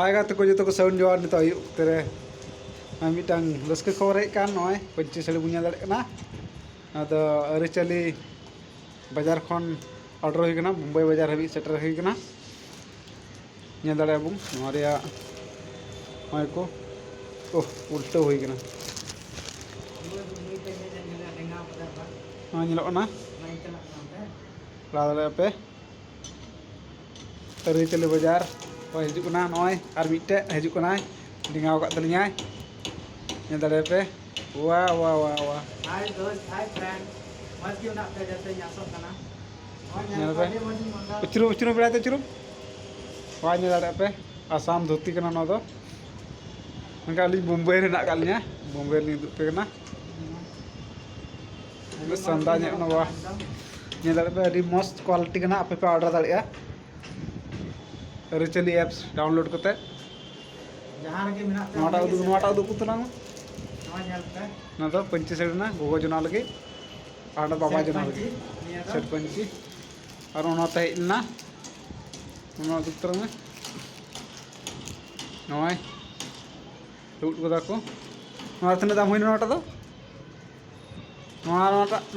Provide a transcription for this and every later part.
आएगा तो को जो साउंड जोर नित तेरे मिटन लस्के खबर हेकान नय पंची साड़ी बुझा दाड़ा अदो अरिचाली बाजार खन ऑर्डर होना मुंबई बाजार हाबी सेटर होना दाड़ा बुन नय को ओह उल्टा होना दाड़ा पे अरिचाली बाजार हजना नय और मिट्टे हजना डिंगाव का तलिया दाड़ा पे वाह वाह वाह वाह उचरू उचरू बेड़ाते उचरू वाह दाड़ा पे आसाम धोती करना अली मुंबई लिया मुंबई दुपे संदा वाह दाड़ा पे अभी मस्त क्वालिटी का आपे पे ऑर्डर दाड़ा अरिचाली एप्स डाउनलोड करते उदुक तलांग पंची साड़ी गोगो जना लगे आड़ा बाबा जना लगे सेट पंची और हेजना उदुक तरंग नय लुट गदा को तना दाम होना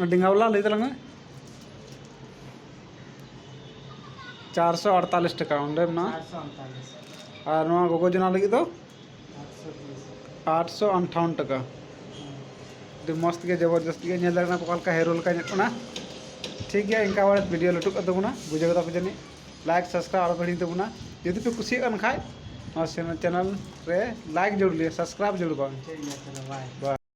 डिंगा वाला लई तलांग 448 टाका और गोगो जना लगे तो 858 टाका मस्त के जबरदस्त के का हेरोल का ठीक है इनका वीडियो लटू तबना बुझे पे जानी लाइक सब्सक्राइब और घड़ी तबना यदि पे कुछ खाए चैनल रे लाइक जरूर लिए सब्सक्राइब जरूर बाय।